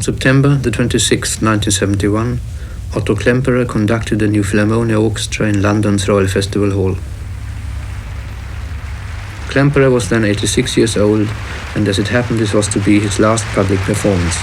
On September the 26th, 1971, Otto Klemperer conducted the New Philharmonia Orchestra in London's Royal Festival Hall. Klemperer was then 86 years old, and as it happened, this was to be his last public performance.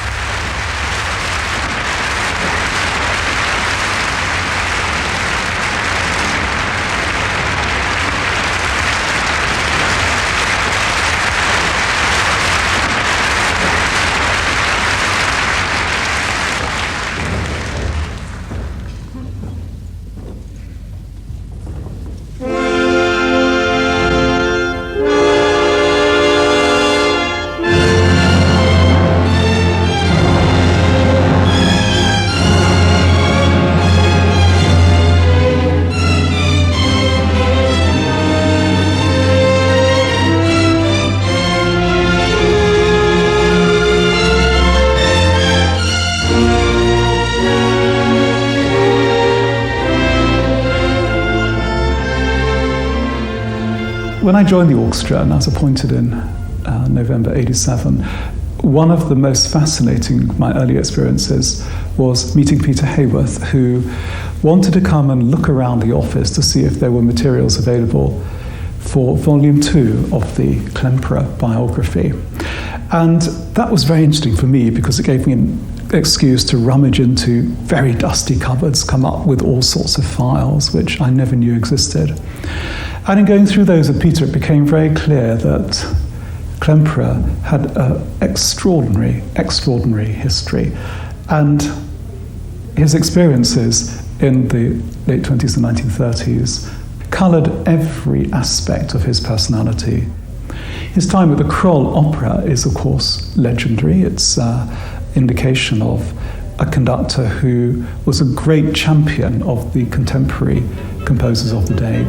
When I joined the orchestra and I was appointed in November '87, one of the most fascinating my early experiences was meeting Peter Hayworth, who wanted to come and look around the office to see if there were materials available for volume 2 of the Klemperer biography. And that was very interesting for me because it gave me an excuse to rummage into very dusty cupboards, come up with all sorts of files which I never knew existed. And in going through those with Peter, it became very clear that Klemperer had an extraordinary history. And his experiences in the late 20s and 1930s coloured every aspect of his personality. His time at the Kroll Opera is, of course, legendary. It's an indication of a conductor who was a great champion of the contemporary composers of the day.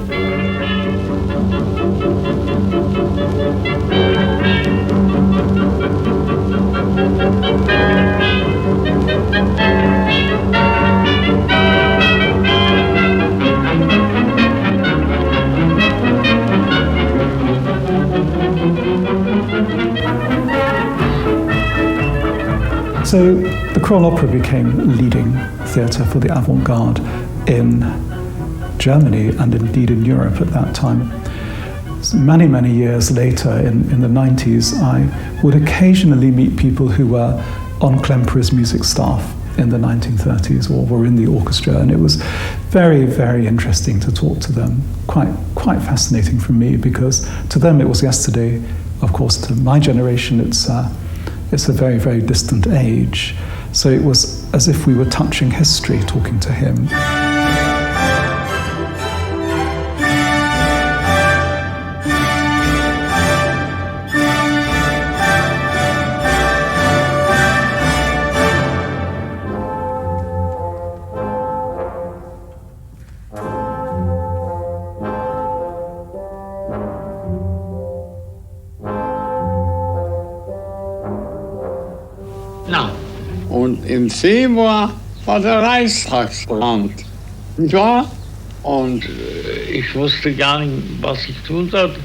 So the Kroll Opera became leading theatre for the avant-garde in Germany and indeed in Europe at that time. Many, many years later, in the 90s, I would occasionally meet people who were on Klemperer's music staff in the 1930s or were in the orchestra, and it was very, very interesting to talk to them. Quite fascinating for me, because to them it was yesterday. Of course, to my generation, it's a very, very distant age. So it was as if we were touching history, talking to him. Und im Februar war der Reichstagsbrand. Nicht wahr? Und ich wusste gar nicht, was ich tun sollte.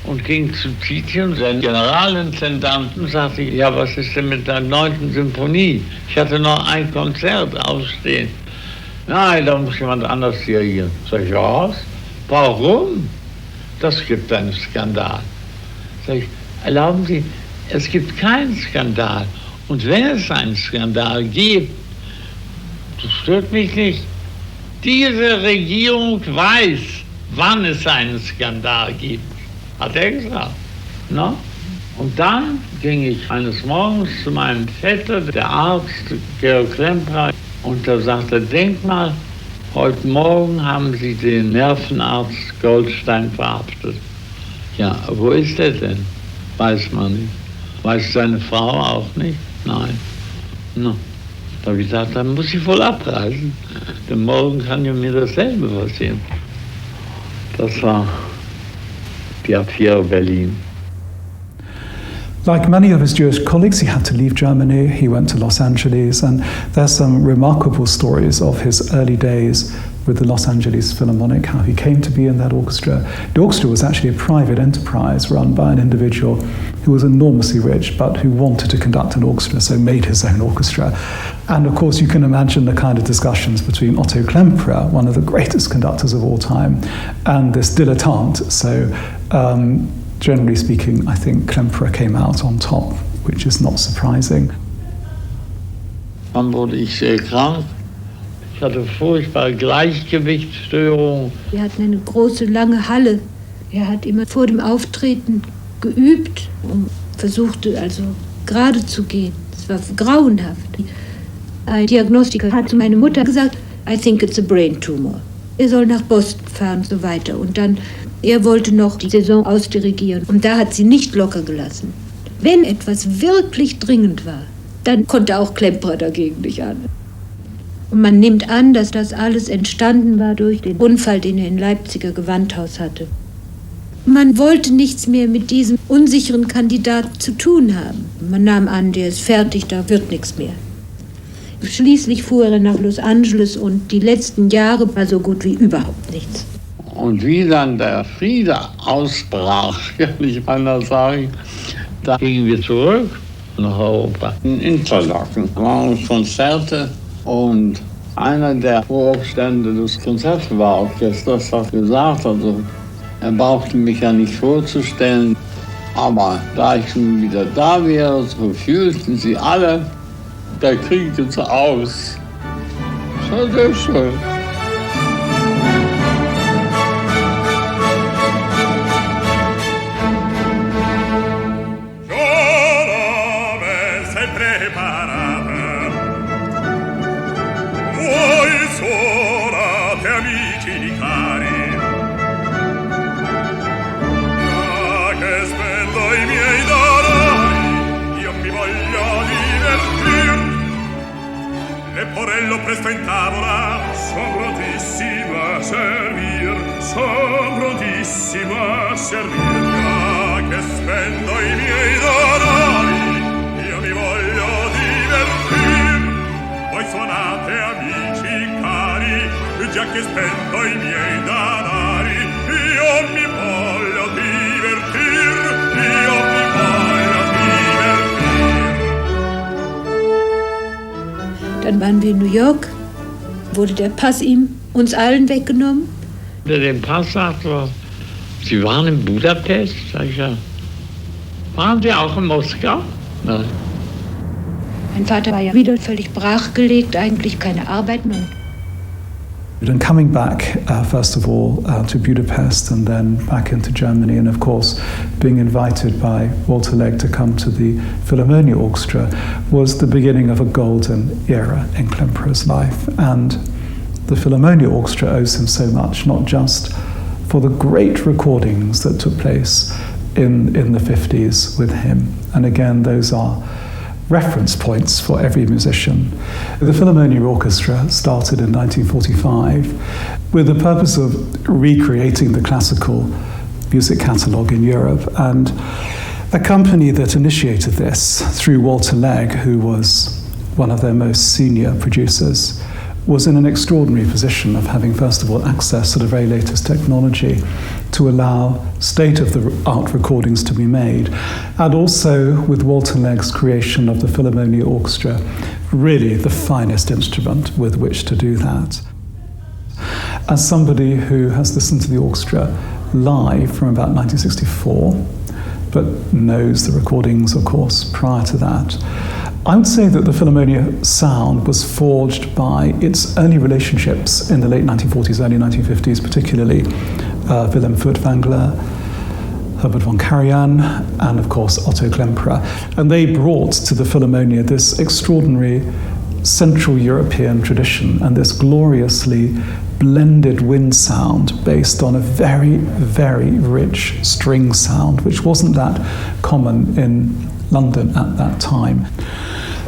Und ging zu Titian, seinem Generalintendanten, und sagte, ja, was ist denn mit der 9. Symphonie? Ich hatte noch ein Konzert ausstehen. Nein, da muss jemand anders dirigieren. Sag ich, was? Warum? Das gibt einen Skandal. Sag ich, erlauben Sie, es gibt keinen Skandal. Und wenn es einen Skandal gibt, das stört mich nicht. Diese Regierung weiß, wann es einen Skandal gibt, hat er gesagt. No? Und dann ging ich eines Morgens zu meinem Vetter, der Arzt, Georg Klemperer, und da sagte er, denk mal, heute Morgen haben Sie den Nervenarzt Goldstein verhaftet. Ja, wo ist er denn? Weiß man nicht. Weiß seine Frau auch nicht? Nein. No. Da habe ich gesagt, dann muss ich wohl abreisen. Denn morgen kann ja mir dasselbe passieren. Das war die Affäre Berlin. Like many of his Jewish colleagues, he had to leave Germany. He went to Los Angeles, and there's some remarkable stories of his early days with the Los Angeles Philharmonic, how he came to be in that orchestra. The orchestra was actually a private enterprise run by an individual who was enormously rich, but who wanted to conduct an orchestra, so made his own orchestra. And of course, you can imagine the kind of discussions between Otto Klemperer, one of the greatest conductors of all time, and this dilettante. So, generally speaking, I think Klemperer came out on top, which is not surprising. Dann wurde ich sehr krank. Ich hatte furchtbare Gleichgewichtsstörungen. Wir hatten eine große, lange Halle. Er hat immer vor dem Auftreten geübt und versuchte also gerade zu gehen. Es war grauenhaft. Ein Diagnostiker hat zu meiner Mutter gesagt, I think it's a brain tumor. Er soll nach Boston fahren und so weiter. Und dann, er wollte noch die Saison ausdirigieren. Und da hat sie nicht locker gelassen. Wenn etwas wirklich dringend war, dann konnte auch Klemperer dagegen nicht an. Und man nimmt an, dass das alles entstanden war durch den Unfall, den er in Leipziger Gewandhaus hatte. Man wollte nichts mehr mit diesem unsicheren Kandidaten zu tun haben. Man nahm an, der ist fertig, da wird nichts mehr. Schließlich fuhr er nach Los Angeles und die letzten Jahre war so gut wie überhaupt nichts. Und wie dann der Friede ausbrach, kann ich anders sagen, da gingen wir zurück nach Europa. In Interlaken waren Konzerte und einer der Vorstände des Konzertgebauorchesters hat gesagt, also er brauchte mich ja nicht vorzustellen, aber da ich nun wieder da wäre, so fühlten sie alle, der Krieg ist aus. Das war sehr schön. Porello presto in tavola, son prontissimo a servir, son prontissimo a servir. Ja, che spendo i miei denari, io mi voglio divertir. Voi suonate amici cari, già che spendo i miei denari, io mi voglio divertir, io mi voglio divertir. Dann waren wir in New York, wurde der Pass uns allen weggenommen. Der den Pass sagte, Sie waren in Budapest? Sag ich, ja. Waren Sie auch in Moskau? Nein. Mein Vater war ja wieder völlig brachgelegt, eigentlich keine Arbeit mehr. And coming back, first of all, to Budapest and then back into Germany, and of course being invited by Walter Legg to come to the Philharmonia Orchestra was the beginning of a golden era in Klemperer's life. And the Philharmonia Orchestra owes him so much, not just for the great recordings that took place in the 50s with him. And again, those are reference points for every musician. The Philharmonia Orchestra started in 1945 with the purpose of recreating the classical music catalogue in Europe, and a company that initiated this through Walter Legg, who was one of their most senior producers, was in an extraordinary position of having, first of all, access to the very latest technology to allow state-of-the-art recordings to be made, and also with Walter Legg's creation of the Philharmonia Orchestra, really the finest instrument with which to do that. As somebody who has listened to the orchestra live from about 1964, but knows the recordings, of course, prior to that, I would say that the Philharmonia sound was forged by its early relationships in the late 1940s, early 1950s, particularly Willem Furtwängler, Herbert von Karajan, and of course Otto Klemperer. And they brought to the Philharmonia this extraordinary Central European tradition and this gloriously blended wind sound based on a very, very rich string sound, which wasn't that common in London at that time.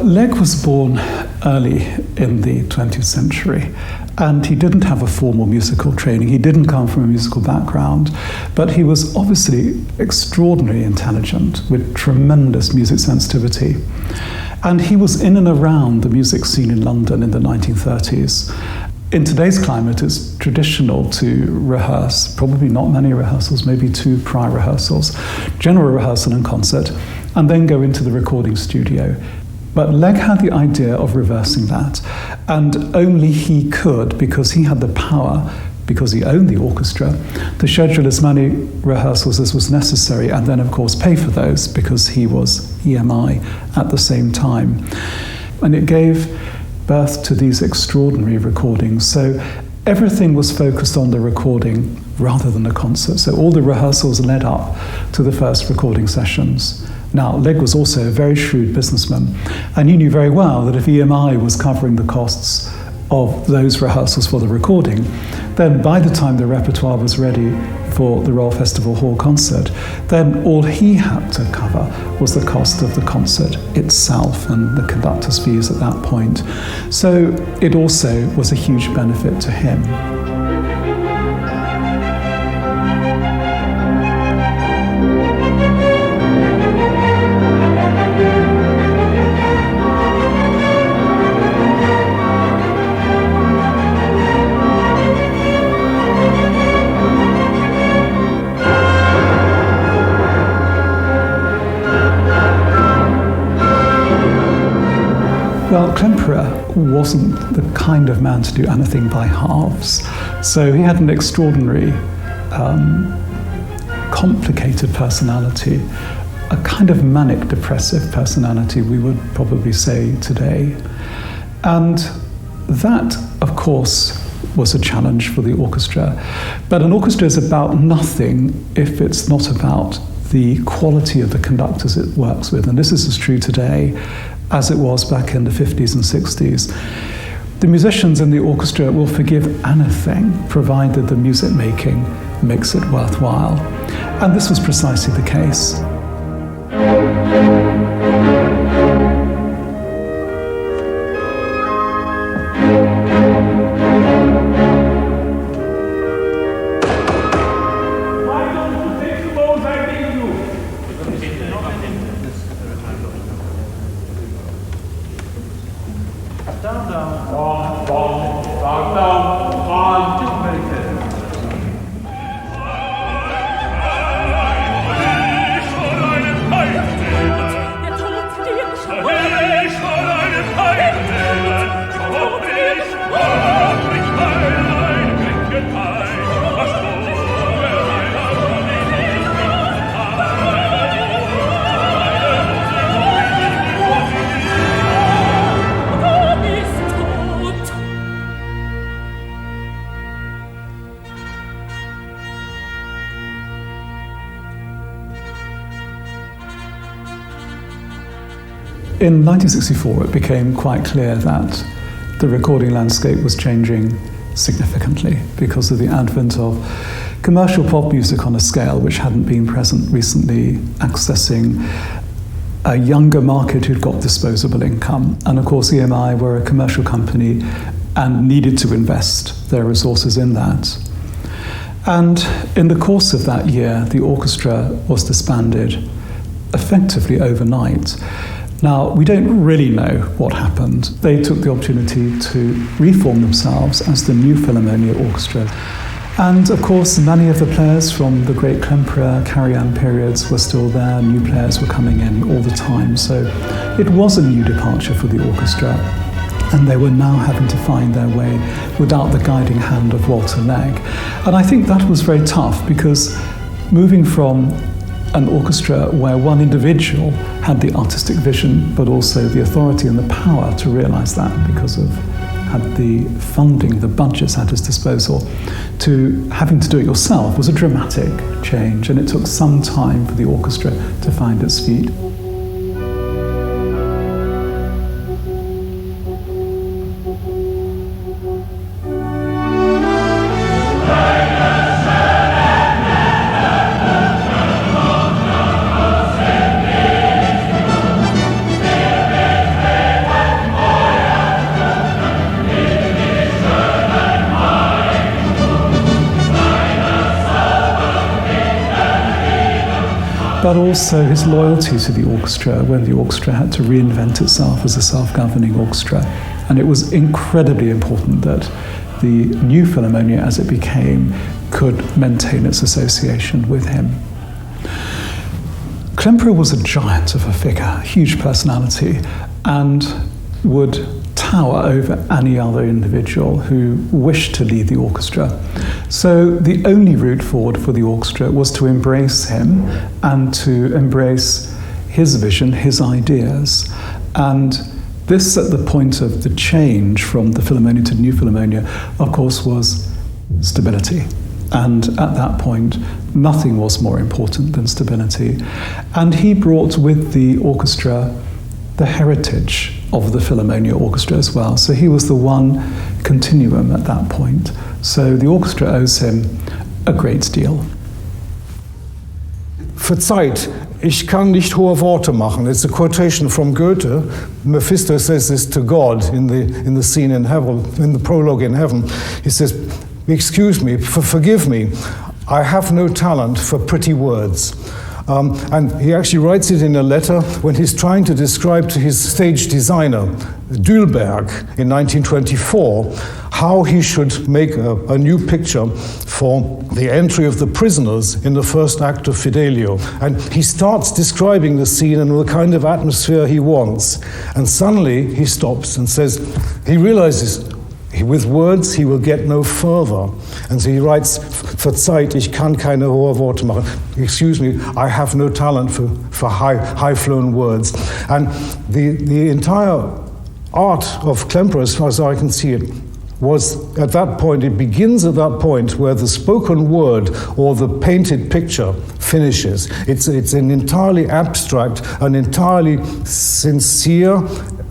Legg was born early in the 20th century, and he didn't have a formal musical training. He didn't come from a musical background, but he was obviously extraordinarily intelligent with tremendous music sensitivity. And he was in and around the music scene in London in the 1930s. In today's climate, it's traditional to rehearse, probably not many rehearsals, maybe 2 prior rehearsals, general rehearsal and concert, and then go into the recording studio. But Legg had the idea of reversing that, and only he could, because he had the power, because he owned the orchestra, to schedule as many rehearsals as was necessary, and then of course pay for those, because he was EMI at the same time. And it gave birth to these extraordinary recordings. So everything was focused on the recording rather than the concert. So all the rehearsals led up to the first recording sessions. Now, Legg was also a very shrewd businessman, and he knew very well that if EMI was covering the costs of those rehearsals for the recording, then by the time the repertoire was ready for the Royal Festival Hall concert, then all he had to cover was the cost of the concert itself and the conductor's fees at that point. So it also was a huge benefit to him. Well, Klemperer wasn't the kind of man to do anything by halves. So he had an extraordinary, complicated personality, a kind of manic depressive personality, we would probably say today. And that, of course, was a challenge for the orchestra. But an orchestra is about nothing if it's not about the quality of the conductors it works with. And this is as true today as it was back in the 50s and 60s. The musicians in the orchestra will forgive anything, provided the music making makes it worthwhile. And this was precisely the case. In 1964, it became quite clear that the recording landscape was changing significantly because of the advent of commercial pop music on a scale which hadn't been present recently, accessing a younger market who'd got disposable income. And of course, EMI were a commercial company and needed to invest their resources in that. And in the course of that year, the orchestra was disbanded effectively overnight. Now, we don't really know what happened. They took the opportunity to reform themselves as the New Philharmonia Orchestra. And of course, many of the players from the great Klemperer, Karajan periods were still there. New players were coming in all the time. So it was a new departure for the orchestra. And they were now having to find their way without the guiding hand of Walter Legg. And I think that was very tough because moving from an orchestra where one individual had the artistic vision, but also the authority and the power to realize that because of had the funding, the budgets at his disposal, to having to do it yourself was a dramatic change, and it took some time for the orchestra to find its feet. But also his loyalty to the orchestra when the orchestra had to reinvent itself as a self-governing orchestra. And it was incredibly important that the New Philharmonia, as it became, could maintain its association with him. Klemperer was a giant of a figure, huge personality, and would tower over any other individual who wished to lead the orchestra. So the only route forward for the orchestra was to embrace him and to embrace his vision, his ideas. And this, at the point of the change from the Philharmonia to New Philharmonia, of course, was stability. And at that point, nothing was more important than stability. And he brought with the orchestra the heritage of the Philharmonia Orchestra as well. So he was the one continuum at that point. So the orchestra owes him a great deal. Verzeiht, ich kann nicht hohe Worte machen. It's a quotation from Goethe. Mephisto says this to God in the scene in heaven, in the prologue in heaven. He says, "Excuse me, forgive me. I have no talent for pretty words." And he actually writes it in a letter when he's trying to describe to his stage designer, Dülberg, in 1924, how he should make a new picture for the entry of the prisoners in the first act of Fidelio. And he starts describing the scene and the kind of atmosphere he wants. And suddenly he stops and says, he realizes with words he will get no further. And so he writes, "Verzeiht, ich kann keine hohe Worte machen." Excuse me, I have no talent for high-flown words. And the entire art of Klemperer, as far as I can see it, was at that point, it begins at that point where the spoken word or the painted picture finishes. It's an entirely abstract, an entirely sincere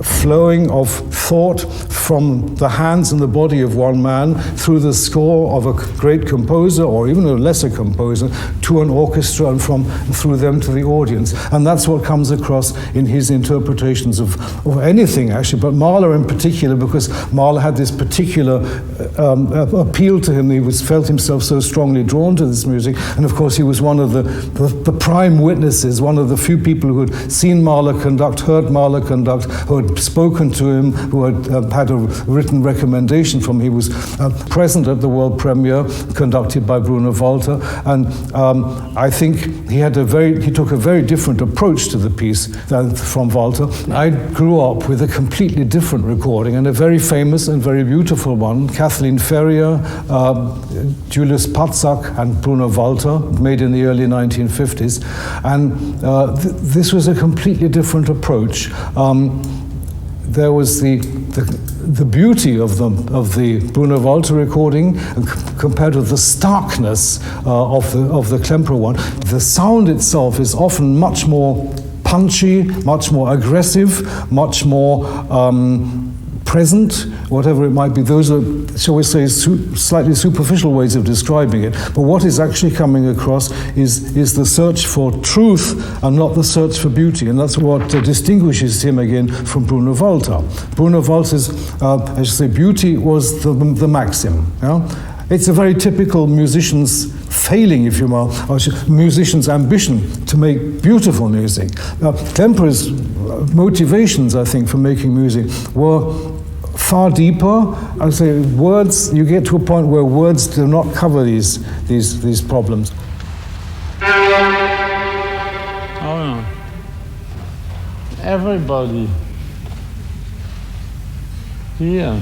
flowing of thought from the hands and the body of one man through the score of a great composer or even a lesser composer to an orchestra and through them to the audience. And that's what comes across in his interpretations of anything actually, but Mahler in particular, because Mahler had this particular appeal to him. He felt himself so strongly drawn to this music, and of course he was one of the prime witnesses, one of the few people who had seen Mahler conduct, heard Mahler conduct, who had spoken to him, who had a written recommendation from him. He was present at the world premiere conducted by Bruno Walter, and I think he took a very different approach to the piece than from Walter. I grew up with a completely different recording, and a very famous and very beautiful one, Kathleen Ferrier, Julius Patzak and Bruno Walter, made in the early 1950s, and this was a completely different approach. There was the beauty of the Bruno Walter recording compared to the starkness of the Klemperer one. The sound itself is often much more punchy, much more aggressive, much more present, whatever it might be. Those are, shall we say, slightly superficial ways of describing it. But what is actually coming across is the search for truth and not the search for beauty. And that's what distinguishes him again from Bruno Walter. Bruno Walter's, as you say, beauty was the maxim. Yeah? It's a very typical musician's failing, if you will, or musician's ambition to make beautiful music. Klemperer's motivations, I think, for making music were far deeper. I say words, you get to a point where words do not cover these problems. Oh no. Everybody here.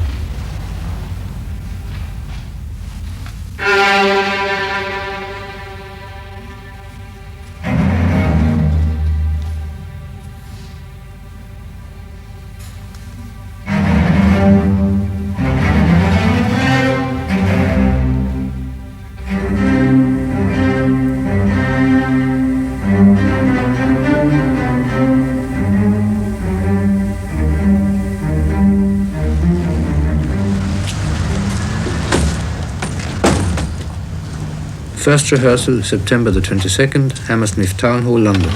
First rehearsal, September the 22nd, Hammersmith Town Hall, London.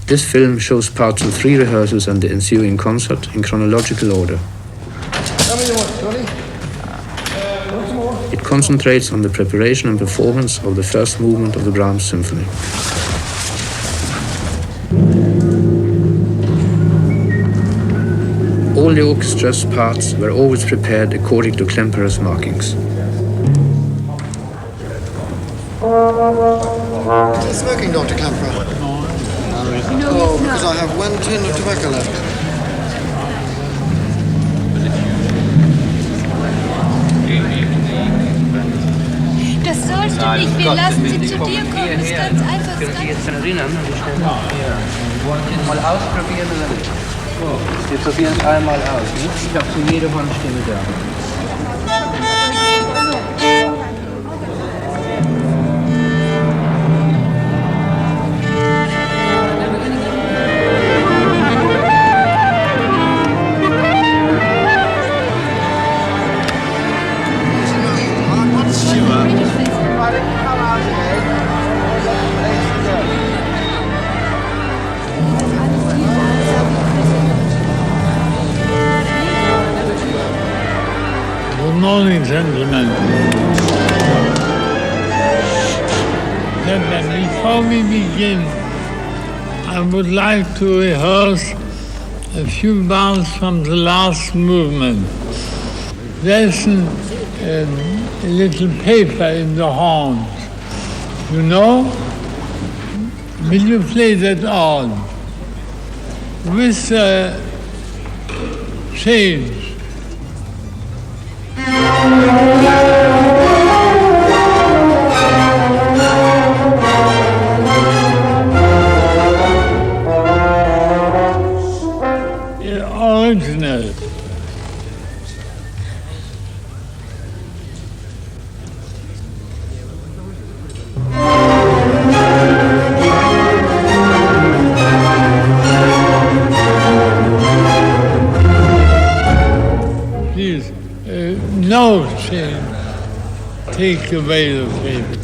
This film shows parts of 3 rehearsals and the ensuing concert in chronological order. It concentrates on the preparation and performance of the first movement of the Brahms Symphony. All All the orchestra's parts were always prepared according to Klemperer's markings. Smoking, Dr. Klemperer? Oh, because I have 1 tin of tobacco left. Das sollte nicht. Wir lassen Sie zu dir kommen. Das ist ganz einfach. Können Sie jetzt erinnern an die Stelle? Ja. Wollen Sie es mal ausprobieren oder nicht? Wir probieren es einmal aus. Ich habe zu jeder Handstimme da. Good morning, gentlemen. Before we begin, I would like to rehearse a few bars from the last movement. There's a little paper in the horns. You know? Will you play that on? With change. Original. Please, no change. Take away the paper.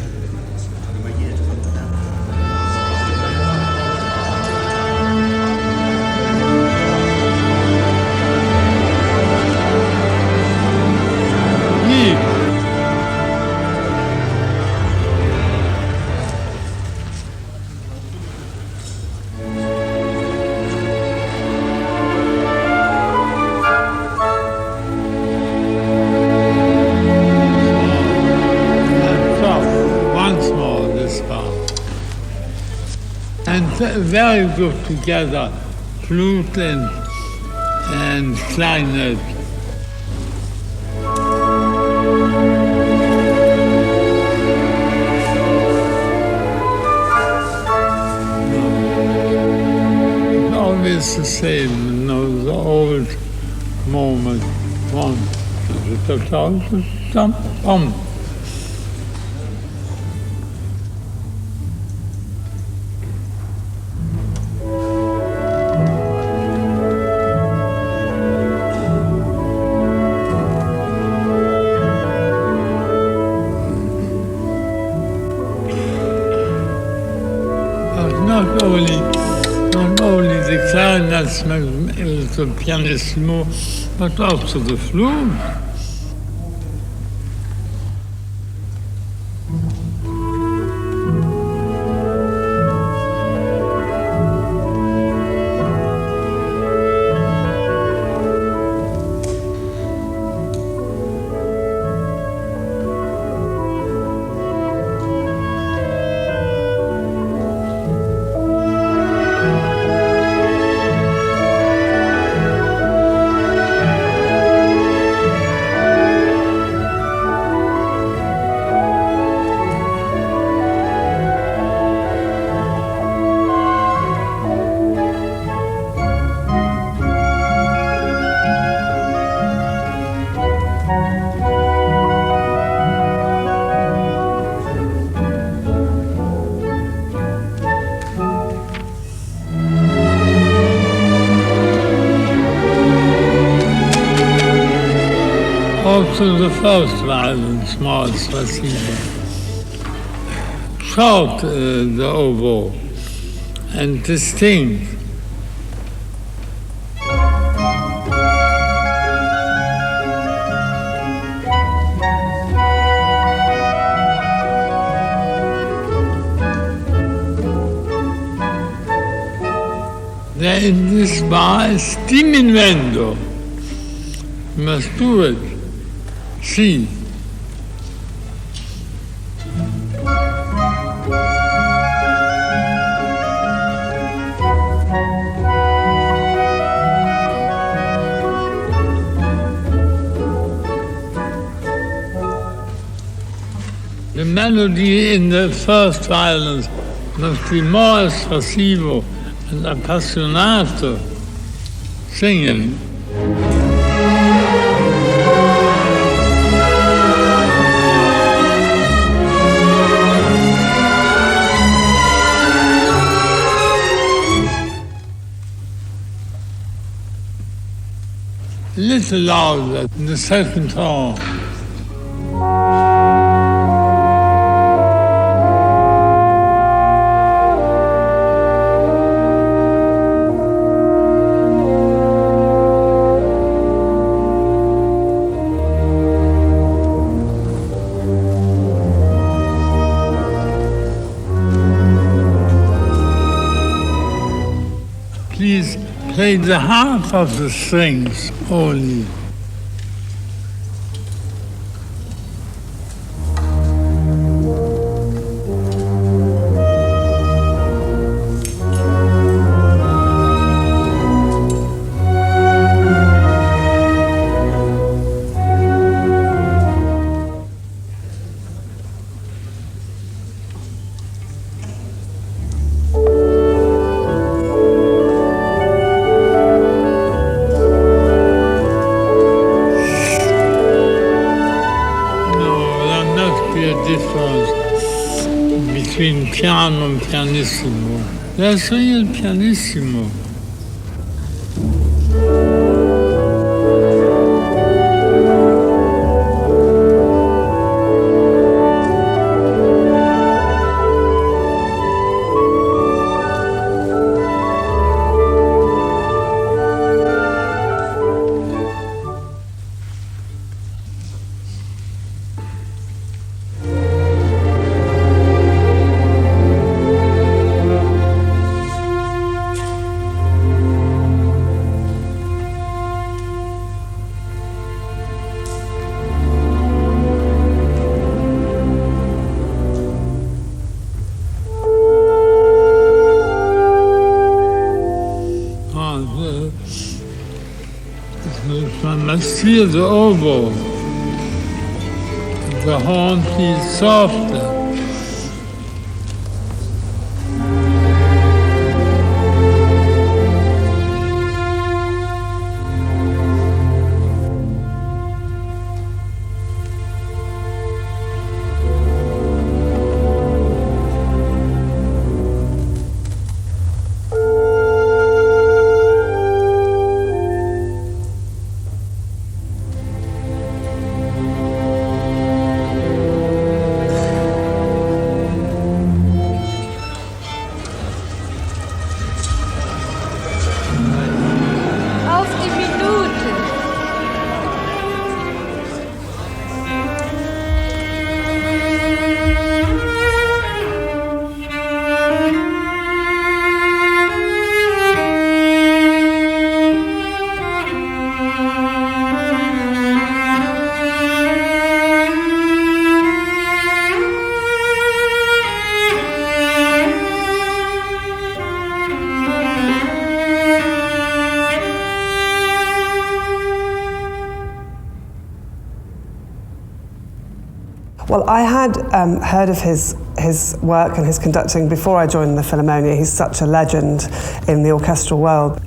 Very good together, flute and clarinet. It's always the same, you know, the old moment. One, not only the clarinets, the pianissimo, but also the flute. Also the first violin, small spasibo. Short, the oboe, and distinct. There in this bar is diminuendo. You must do it. See. The melody in the first violence must be more espressivo and appassionato singing. A little louder in the second tone. Please play the half of the strings only. Between piano and pianissimo. Adesso io il pianissimo. I must feel the oboe. The horn feels softer. Well, I had heard of his work and his conducting before I joined the Philharmonia. He's such a legend in the orchestral world.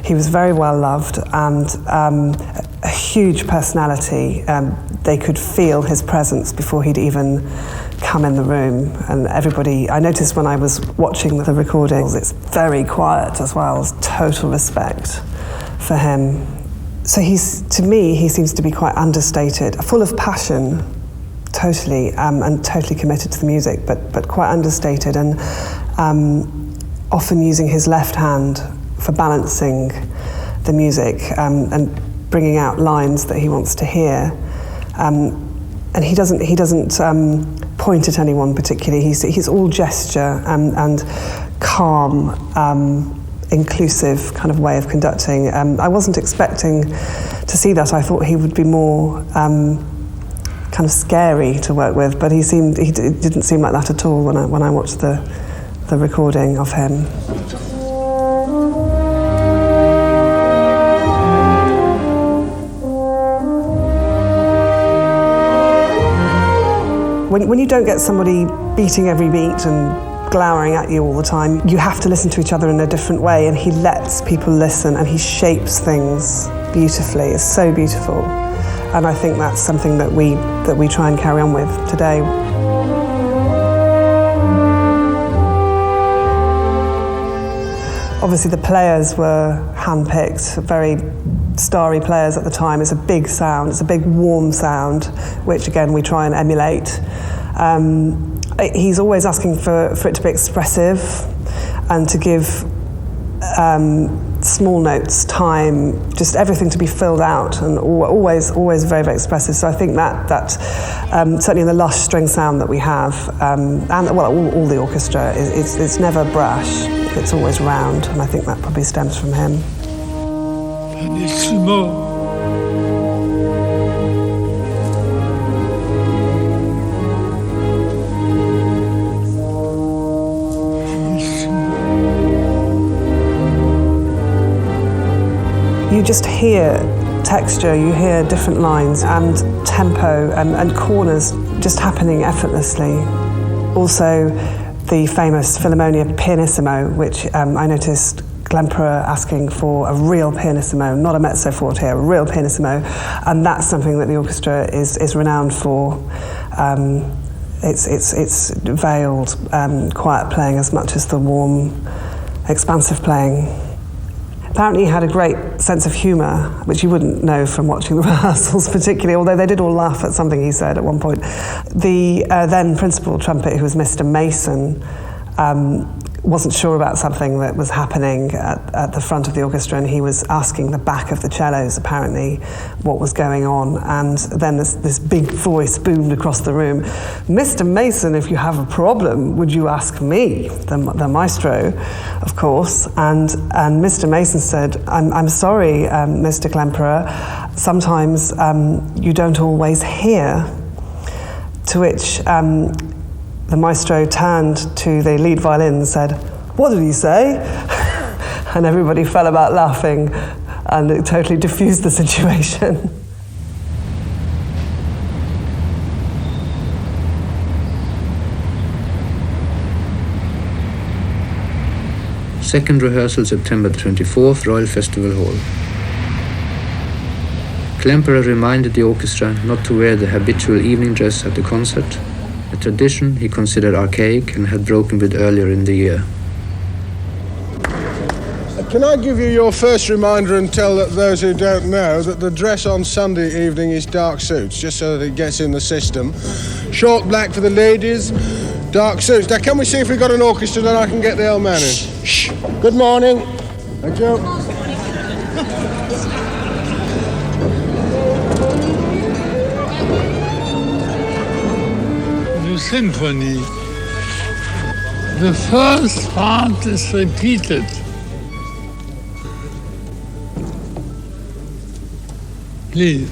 He was very well loved and a huge personality. They could feel his presence before he'd even come in the room. And everybody, I noticed when I was watching the recordings, it's very quiet as well. There's total respect for him. So to me, he seems to be quite understated, full of passion, totally, and totally committed to the music, but quite understated, and often using his left hand for balancing the music and bringing out lines that he wants to hear. And he doesn't point at anyone particularly. He's all gesture and calm, inclusive kind of way of conducting. I wasn't expecting to see that, I thought he would be more kind of scary to work with, but he didn't seem like that at all when I watched the recording of him. When you don't get somebody beating every beat and glowering at you all the time, you have to listen to each other in a different way, and he lets people listen and he shapes things beautifully. It's so beautiful. And I think that's something that we try and carry on with today. Obviously the players were handpicked, very starry players at the time. It's a big sound, it's a big warm sound, which again we try and emulate. He's always asking for it to be expressive and to give small notes, time, just everything to be filled out, and always very, very expressive. So I think that certainly in the lush string sound that we have, and well, all the orchestra, it's never brash, it's always round, and I think that probably stems from him. You just hear texture, you hear different lines and tempo and corners just happening effortlessly. Also, the famous Philharmonia pianissimo, which I noticed Klemperer asking for a real pianissimo, not a mezzo forte, a real pianissimo, and that's something that the orchestra is renowned for. It's veiled, quiet playing as much as the warm, expansive playing. Apparently he had a great sense of humour, which you wouldn't know from watching the rehearsals particularly, although they did all laugh at something he said at one point. The then principal trumpet, who was Mr. Mason, wasn't sure about something that was happening at the front of the orchestra, and he was asking the back of the cellos apparently what was going on, and then this big voice boomed across the room, "Mr. Mason, if you have a problem, would you ask me?" the maestro, of course, and Mr. Mason said, I'm sorry, Mr. Klemperer, sometimes you don't always hear," to which the maestro turned to the lead violin and said, "What did he say?" And everybody fell about laughing, and it totally diffused the situation. Second rehearsal, September 24th, Royal Festival Hall. Klemperer reminded the orchestra not to wear the habitual evening dress at the concert, a tradition he considered archaic and had broken with earlier in the year. Can I give you your first reminder and tell those who don't know that the dress on Sunday evening is dark suits, just so that it gets in the system. Short black for the ladies, dark suits. Now can we see if we've got an orchestra, then I can get the old man in. Shh. Good morning. Thank you. Symphony. The first part is repeated. Please.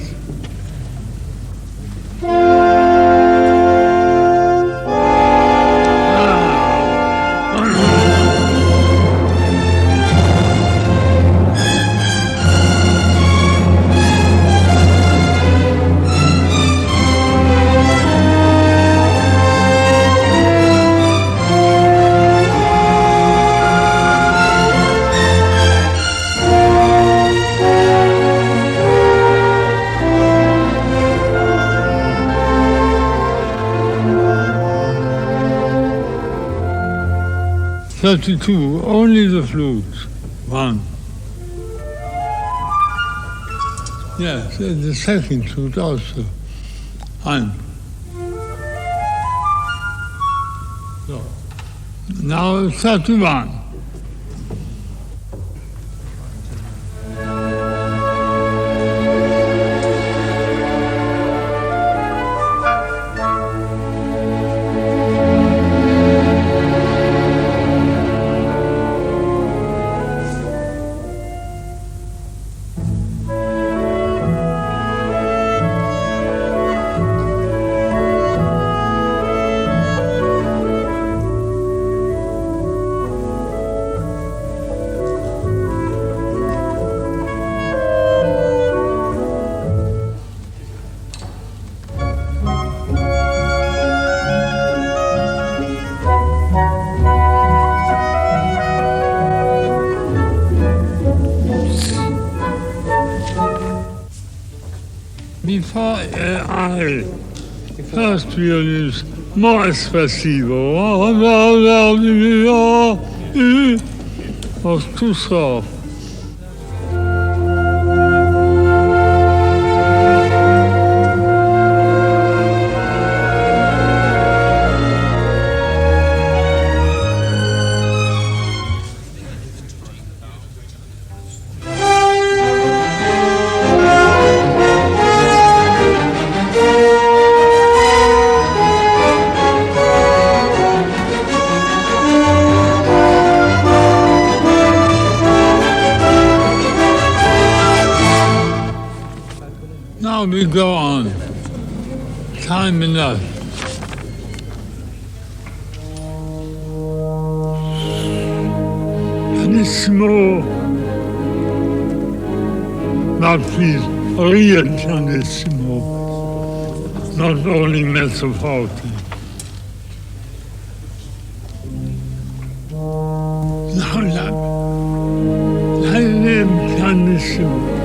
"32, only the flutes. 1. Yes, the second flute also. 1. So, now 31. First violinist, more spasibo. Was too soft. Now we go on. Time enough. Pianissimo. Not please, real pianissimo. Not only mezzo forte. Now la pianissimo.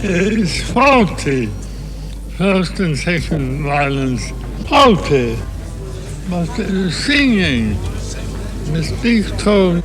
Here is forte, first and second violins, forte, but singing, with big tone.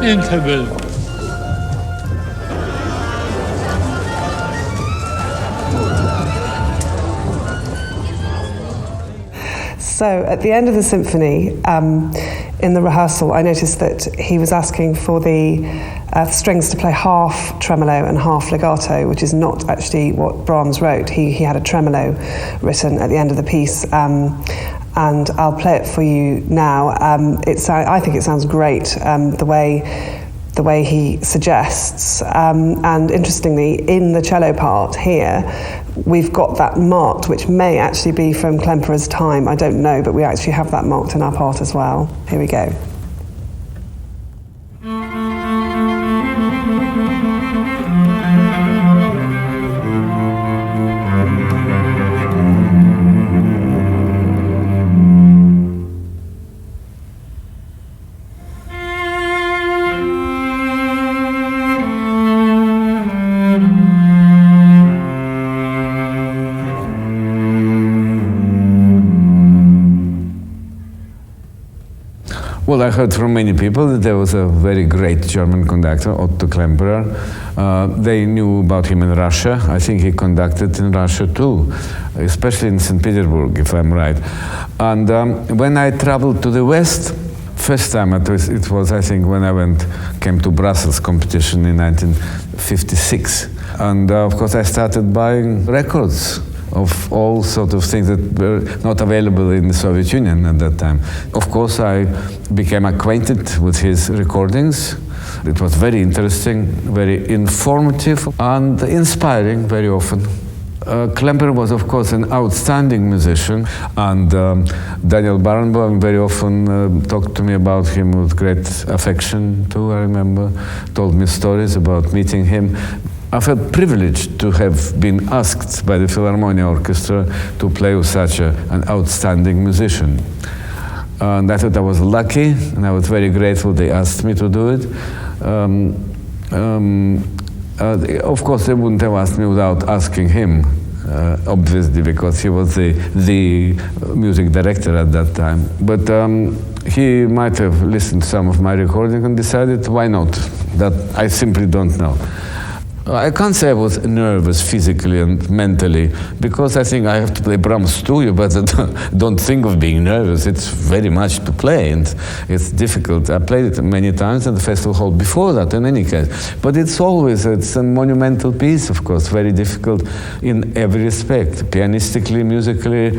Interval. So at the end of the symphony, in the rehearsal, I noticed that he was asking for the strings to play half tremolo and half legato, which is not actually what Brahms wrote. He had a tremolo written at the end of the piece. And I'll play it for you now. I think it sounds great, the way he suggests. And interestingly, in the cello part here, we've got that marked, which may actually be from Klemperer's time. I don't know, but we actually have that marked in our part as well. Here we go. Well, I heard from many people that there was a very great German conductor, Otto Klemperer. They knew about him in Russia. I think he conducted in Russia too, especially in St. Petersburg, if I'm right. And when I traveled to the West, first time it was I think when I came to Brussels competition in 1956. And of course I started buying records of all sorts of things that were not available in the Soviet Union at that time. Of course, I became acquainted with his recordings. It was very interesting, very informative, and inspiring very often. Klemperer was, of course, an outstanding musician, and Daniel Barenboim very often talked to me about him with great affection, too, I remember, told me stories about meeting him. I felt privileged to have been asked by the Philharmonia Orchestra to play with such an outstanding musician. And I thought I was lucky, and I was very grateful they asked me to do it. Of course, they wouldn't have asked me without asking him, obviously, because he was the music director at that time. But he might have listened to some of my recording and decided, why not? That I simply don't know. I can't say I was nervous physically and mentally, because I think I have to play Brahms too, but don't think of being nervous. It's very much to play, and it's difficult. I played it many times at the festival hall before that, in any case. But it's a monumental piece, of course, very difficult in every respect, pianistically, musically,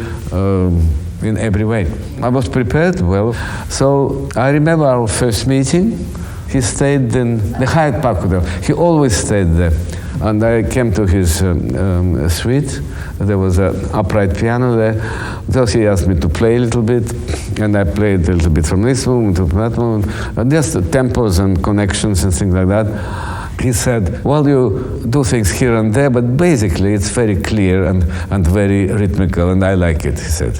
in every way. I was prepared well. So I remember our first meeting. He stayed in the Hyde Park Hotel. He always stayed there. And I came to his suite. There was an upright piano there. So he asked me to play a little bit. And I played a little bit from this movement to that movement. Just the tempos and connections and things like that. He said, well, you do things here and there, but basically it's very clear and very rhythmical, and I like it, he said.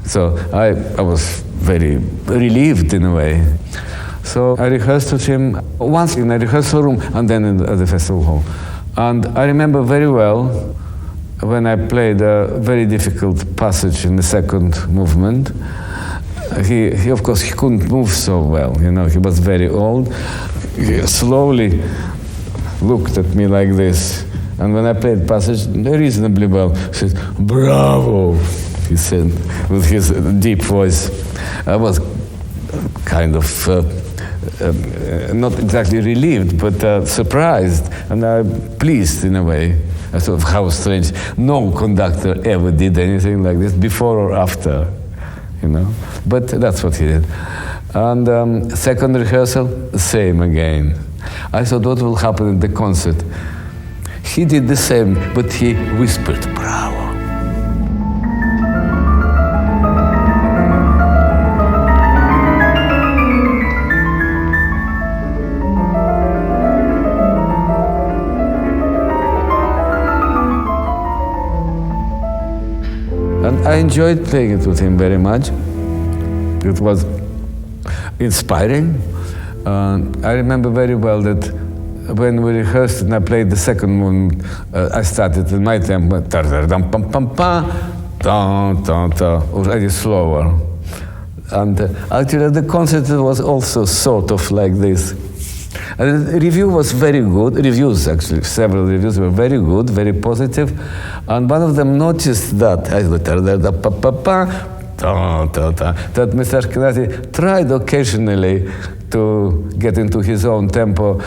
So I was very relieved in a way. So I rehearsed with him once in a rehearsal room and then at the festival hall. And I remember very well when I played a very difficult passage in the second movement. He of course, he couldn't move so well, you know, he was very old. He slowly looked at me like this. And when I played passage reasonably well, he said, "Bravo," he said with his deep voice. I was kind of not exactly relieved, but surprised and pleased in a way. I thought, how strange. No conductor ever did anything like this before or after, you know. But that's what he did. And second rehearsal, same again. I thought, what will happen in the concert? He did the same, but he whispered, "Bravo." And I enjoyed playing it with him very much. It was inspiring. I remember very well that when we rehearsed and I played the second movement, I started in my tempo, already slower. And actually the concert was also sort of like this. And the review was very good. Reviews, actually, several reviews were very good, very positive. And one of them noticed that Mr. Ashkenazi tried occasionally to get into his own tempo,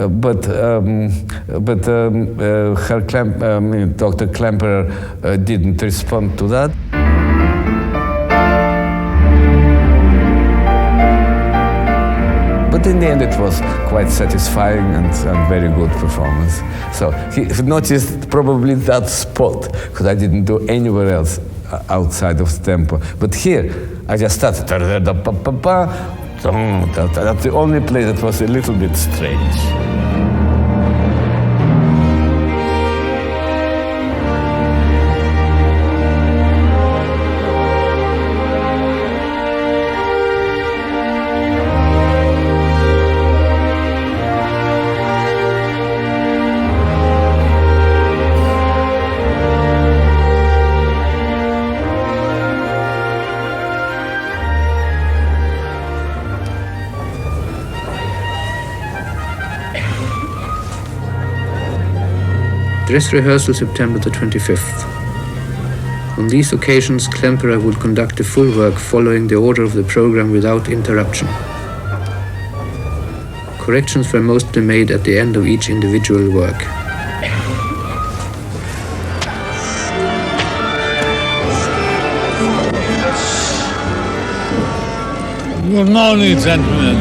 but Dr. Klemperer didn't respond to that. But in the end, it was quite satisfying and very good performance. So he noticed probably that spot, because I didn't do anywhere else outside of the tempo. But here, I just started. That's the only place that was a little bit strange. Dress rehearsal September the 25th. On these occasions, Klemperer would conduct the full work following the order of the program without interruption. Corrections were mostly made at the end of each individual work. Good morning, gentlemen.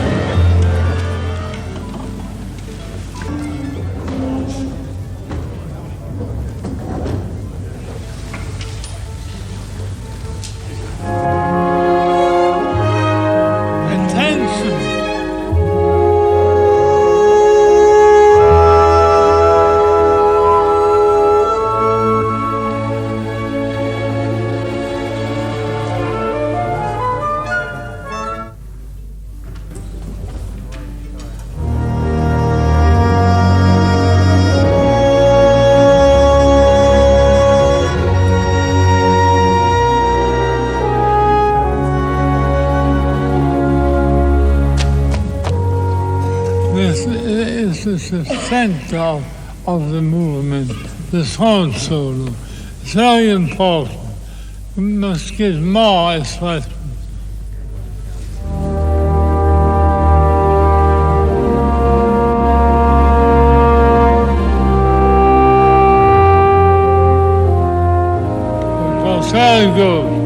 is the center of the movement, the sound solo. It's very important. We must get more expression. It was very good.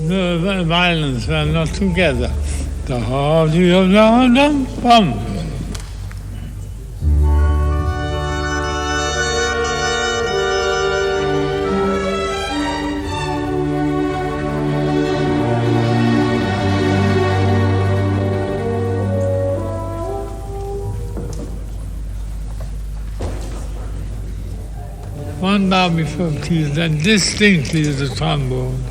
The violins were not together. The bum. One bar before keys, and distinctly the trombones.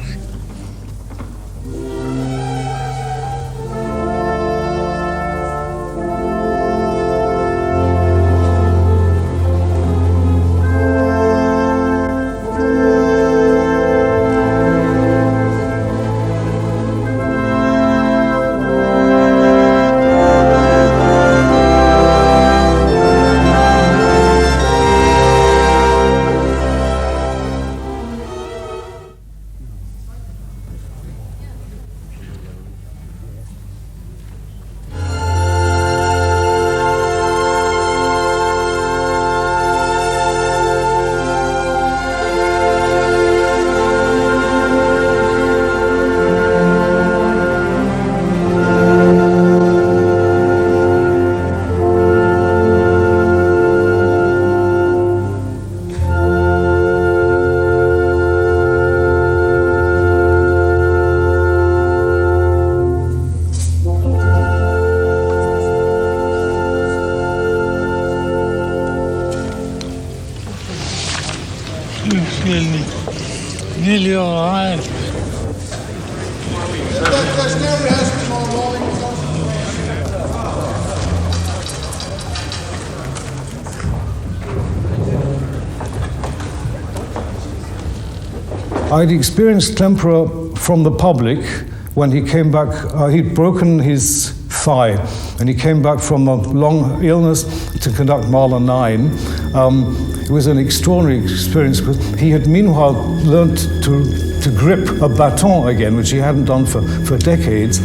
Nearly all right. I'd experienced Klemperer from the public when he came back. He'd broken his thigh, and he came back from a long illness to conduct Mahler 9. It was an extraordinary experience because he had meanwhile learnt to grip a baton again, which he hadn't done for decades.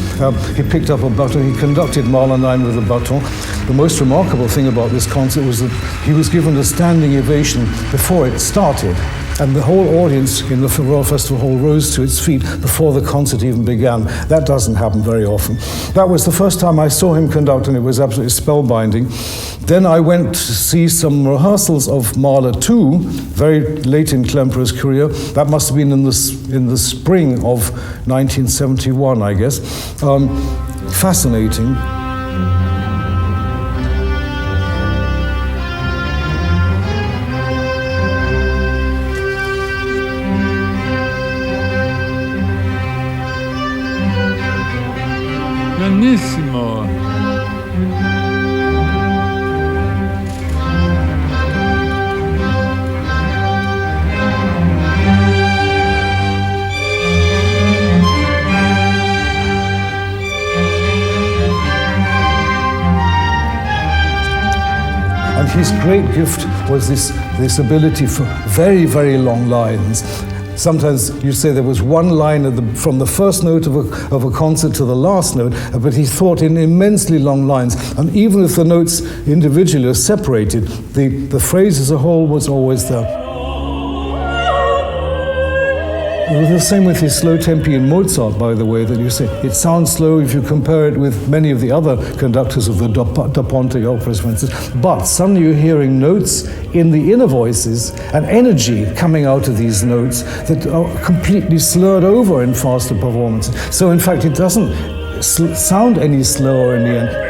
He picked up a baton, he conducted Mahler 9 with a baton. The most remarkable thing about this concert was that he was given a standing ovation before it started. And the whole audience in the Royal Festival Hall rose to its feet before the concert even began. That doesn't happen very often. That was the first time I saw him conduct, and it was absolutely spellbinding. Then I went to see some rehearsals of Mahler 2, very late in Klemperer's career. That must have been in the spring of 1971, I guess. Fascinating. Benissimo. And his great gift was this ability for very, very long lines. Sometimes you say there was one line from the first note of a concert to the last note, but he thought in immensely long lines. And even if the notes individually are separated, the phrase as a whole was always there. It was the same with his slow tempi in Mozart, by the way, that you say it sounds slow if you compare it with many of the other conductors of the Da Ponte operas, for instance. But suddenly you're hearing notes in the inner voices and energy coming out of these notes that are completely slurred over in faster performances. So in fact, it doesn't sound any slower in the end.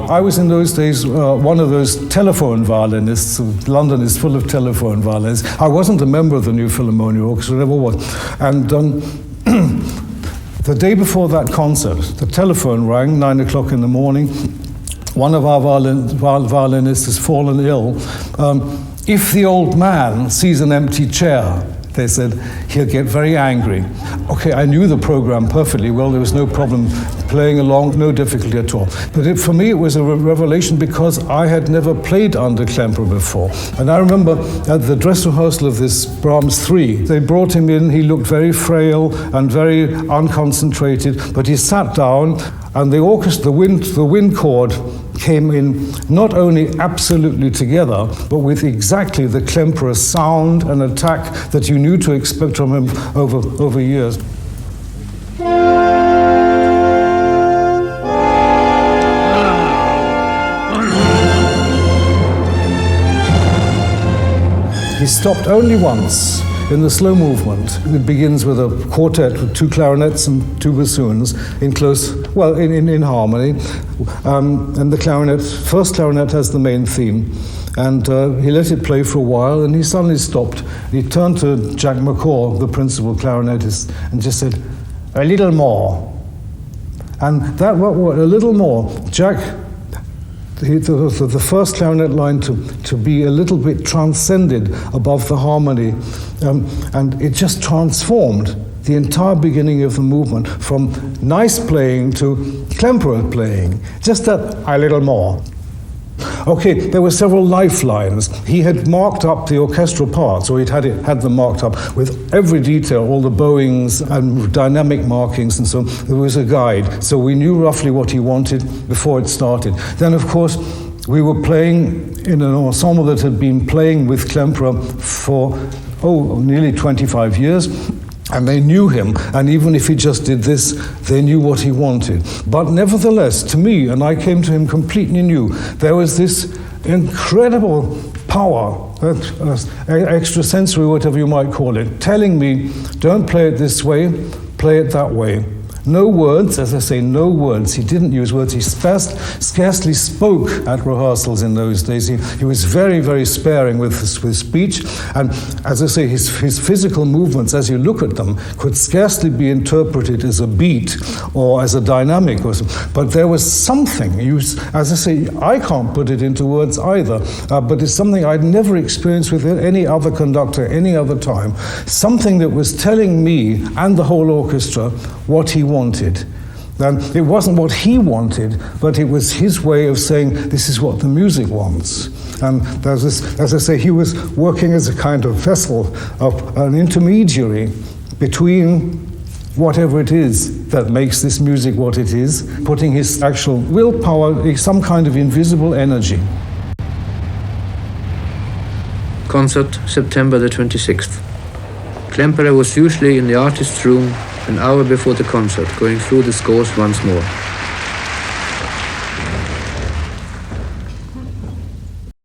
I was in those days one of those telephone violinists. London is full of telephone violinists. I wasn't a member of the New Philharmonic Orchestra, never was. And the day before that concert, the telephone rang, 9 o'clock in the morning. One of our violinists has fallen ill. If the old man sees an empty chair, they said, he'll get very angry. Okay, I knew the program perfectly well. There was no problem playing along, no difficulty at all. But for me, it was a revelation because I had never played under Klemperer before. And I remember at the dress rehearsal of this Brahms 3, they brought him in. He looked very frail and very unconcentrated, but he sat down, and the orchestra, the wind chord came in not only absolutely together, but with exactly the Klemperer sound and attack that you knew to expect from him over years. He stopped only once in the slow movement. It begins with a quartet with 2 clarinets and 2 bassoons in harmony. And the first clarinet has the main theme. And he let it play for a while, and he suddenly stopped. He turned to Jack McCaw, the principal clarinetist, and just said, "A little more." And that, a little more, Jack, the first clarinet line to be a little bit transcended above the harmony, and it just transformed the entire beginning of the movement from nice playing to Klemperer playing, just that a little more. Okay, there were several lifelines. He had marked up the orchestral parts, or he'd had them marked up with every detail, all the bowings and dynamic markings and so on. There was a guide, so we knew roughly what he wanted before it started. Then, of course, we were playing in an ensemble that had been playing with Klemperer for, nearly 25 years. And they knew him, and even if he just did this, they knew what he wanted. But nevertheless, to me, and I came to him completely new, there was this incredible power, extrasensory, whatever you might call it, telling me, don't play it this way, play it that way. No words, as I say, no words. He didn't use words. He scarcely spoke at rehearsals in those days. He was very, very sparing with speech. And as I say, his physical movements, as you look at them, could scarcely be interpreted as a beat or as a dynamic. But there was something. As I say, I can't put it into words either. But it's something I'd never experienced with any other conductor, any other time. Something that was telling me and the whole orchestra what he wanted. And it wasn't what he wanted, but it was his way of saying, this is what the music wants. And as I say, he was working as a kind of vessel, of an intermediary between whatever it is that makes this music what it is, putting his actual willpower, some kind of invisible energy. Concert, September the 26th. Klemperer was usually in the artist's room an hour before the concert, going through the scores once more.